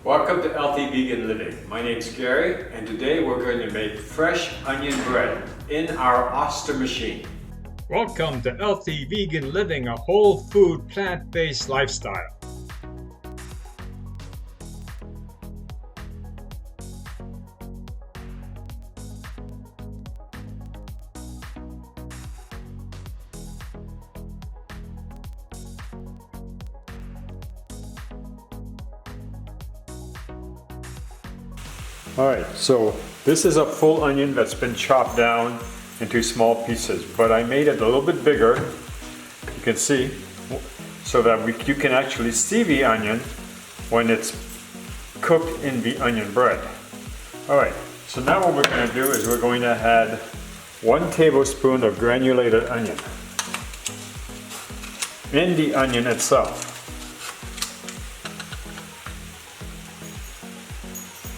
Welcome to Healthy Vegan Living. My name's Gary, and today we're going to make fresh onion bread in our Oster machine. Welcome to Healthy Vegan Living, a whole food, plant-based lifestyle. Alright, so this is a full onion that's been chopped down into small pieces, but I made it a little bit bigger, you can see, so that you can actually see the onion when it's cooked in the onion bread. Alright, so now what we're going to do is we're going to add 1 tablespoon of granulated onion in the onion itself.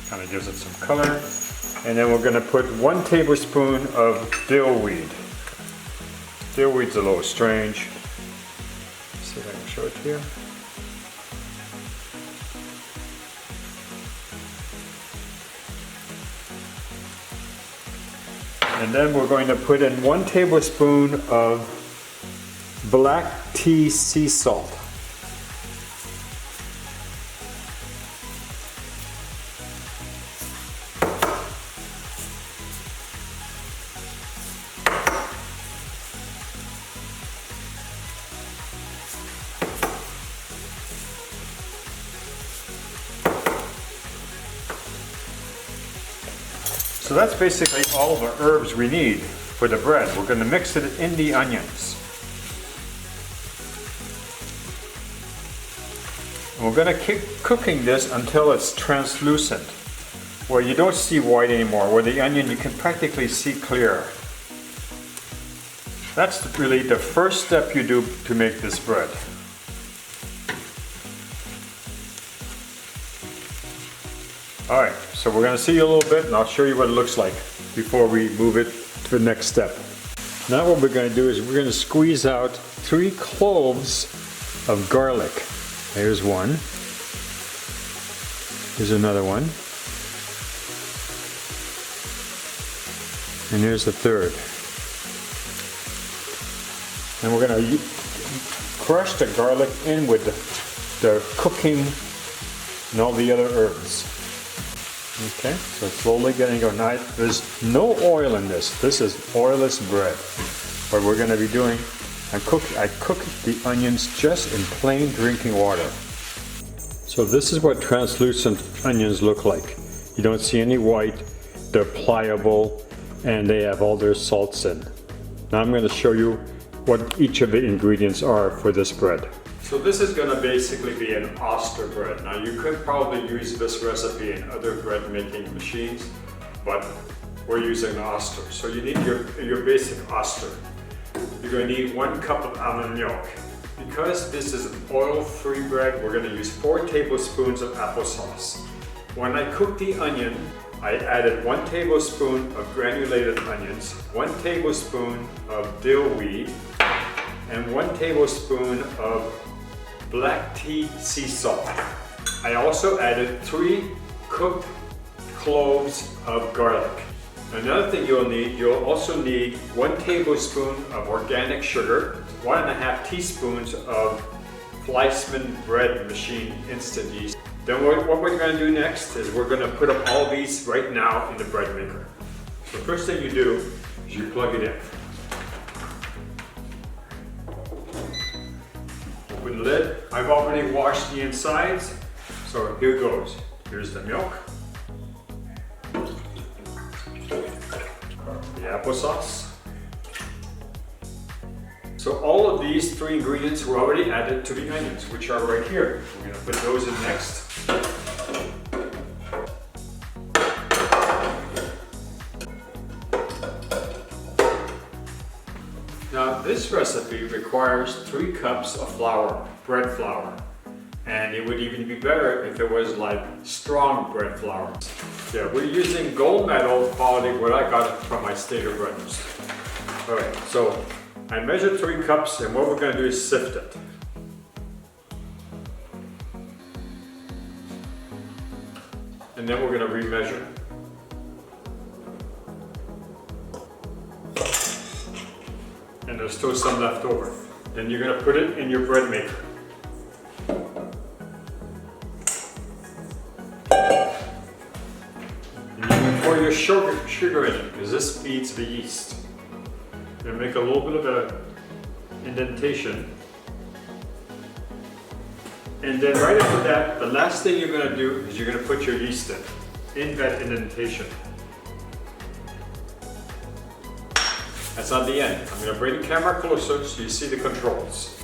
Kind of gives it some color. And then we're going to put 1 tablespoon of dill weed. Dill weed's a little strange. Let's see if I can show it to you. And then we're going to put in 1 tablespoon of black tea sea salt. So that's basically all the herbs we need for the bread. We're going to mix it in the onions. And we're going to keep cooking this until it's translucent, where you don't see white anymore, where the onion you can practically see clear. That's really the first step you do to make this bread. Alright, so we're going to see you a little bit and I'll show you what it looks like before we move it to the next step. Now what we're going to do is we're going to squeeze out 3 cloves of garlic. There's one. Here's another one. And here's the third. And we're going to crush the garlic in with the cooking and all the other herbs. Okay, so it's slowly getting going. Now, there's no oil in this. This is oilless bread. What we're going to be doing, I cook the onions just in plain drinking water. So this is what translucent onions look like. You don't see any white, they're pliable, and they have all their salts in. Now I'm going to show you what each of the ingredients are for this bread. So this is going to basically be an Oster bread. Now you could probably use this recipe in other bread making machines, but we're using Oster. So you need your basic Oster. You're going to need 1 cup of almond milk. Because this is an oil-free bread, we're going to use 4 tablespoons of applesauce. When I cooked the onion, I added 1 tablespoon of granulated onions, 1 tablespoon of dill weed, and 1 tablespoon of black tea sea salt. I also added 3 cooked cloves of garlic. Another thing you'll also need 1 tablespoon of organic sugar, 1.5 teaspoons of Fleischmann bread machine instant yeast. Then what we're going to do next is we're going to put up all these right now in the bread maker. The first thing you do is you plug it in. Open the lid. I've already washed the insides, so here goes. Here's the milk, the applesauce. So all of these 3 ingredients were already added to the onions, which are right here. We're going to put those in next. Now this recipe requires 3 cups of flour, bread flour. And it would even be better if it was like strong bread flour. Yeah, we're using gold medal quality, what I got from my Stater brothers. Alright, so I measured 3 cups and what we're going to do is sift it. and then we're going to remeasure. And there's still some left over. Then you're going to put it in your bread maker. And you're going to pour your sugar in it, because this feeds the yeast. You're going to make a little bit of an indentation. And then right after that, the last thing you're going to do is you're going to put your yeast in that indentation. That's on the end. I'm going to bring the camera closer so you see the controls.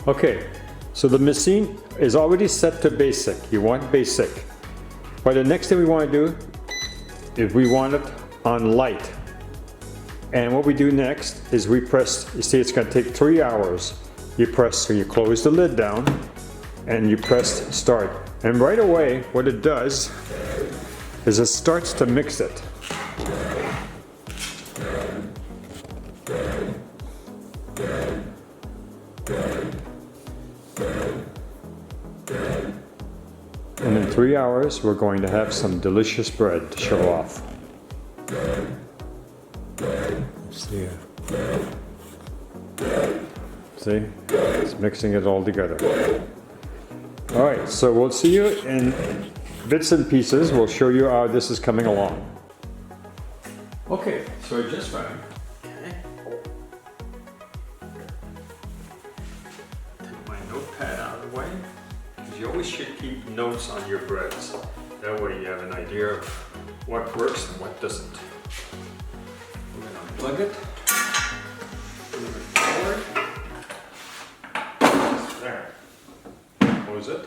Okay, so the machine is already set to basic. You want basic. But the next thing we want to do is we want it on light. And what we do next is we press, you see it's going to take 3 hours. You press, so you close the lid down and you press start. And right away, what it does is it starts to mix it. And in 3 hours, we're going to have some delicious bread to show off. See? See? It's mixing it all together. Alright, so we'll see you in bits and pieces. We'll show you how this is coming along. Okay, so I just found. Take my notepad out of the way. Because you always should keep notes on your breads. That way you have an idea of what works and what doesn't. We're going to unplug it. Move it forward. There. Close it.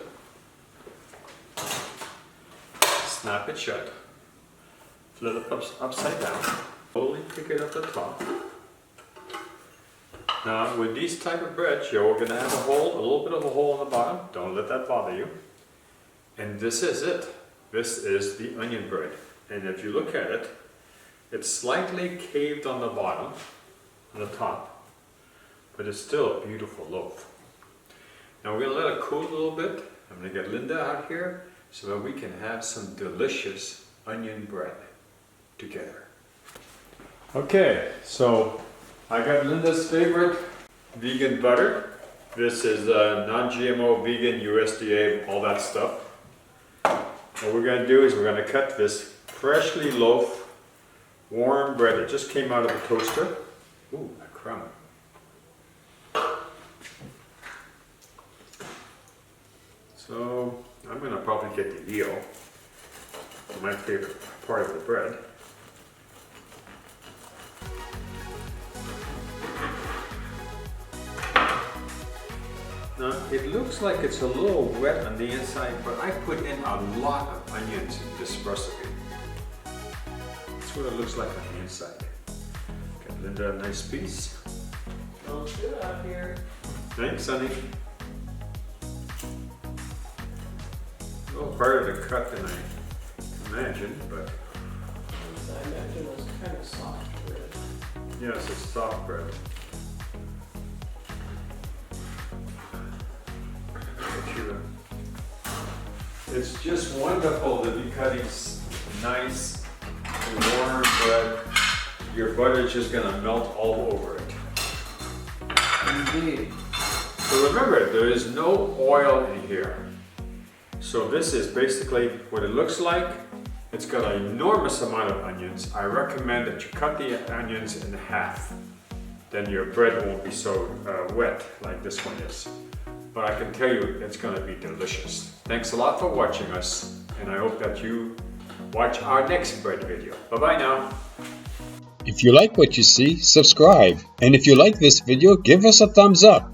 Snap it shut. Flip it upside down. Slowly pick it up the top. Now with these type of breads, you're going to have a little bit of a hole in the bottom. Don't let that bother you. And this is it. This is the onion bread. And if you look at it, it's slightly caved on the bottom, on the top, but it's still a beautiful loaf. Now we're going to let it cool a little bit. I'm going to get Linda out here so that we can have some delicious onion bread together. Okay, so I got Linda's favorite vegan butter. This is non-GMO, vegan, USDA, all that stuff. What we're going to do is we're going to cut this freshly loaf, warm bread. It just came out of the toaster. Ooh, a crumb. So I'm going to probably get the eel, my favorite part of the bread. Now it looks like it's a little wet on the inside, but I put in a lot of onions in this recipe. That's what it looks like on the inside. Get Linda a nice piece. Looks good out here. Thanks, honey. A little harder to cut than I imagined, but I imagine it was kind of soft bread. yes, it's soft bread. It's just wonderful to be cutting nice warm bread. Your butter is just going to melt all over it. Indeed. So remember, there is no oil in here. So this is basically what it looks like. It's got an enormous amount of onions. I recommend that you cut the onions in half. Then your bread won't be so wet like this one is. But I can tell you it's going to be delicious. Thanks a lot for watching us, and I hope that you watch our next bread video. Bye-bye now. If you like what you see, subscribe. And if you like this video, give us a thumbs up.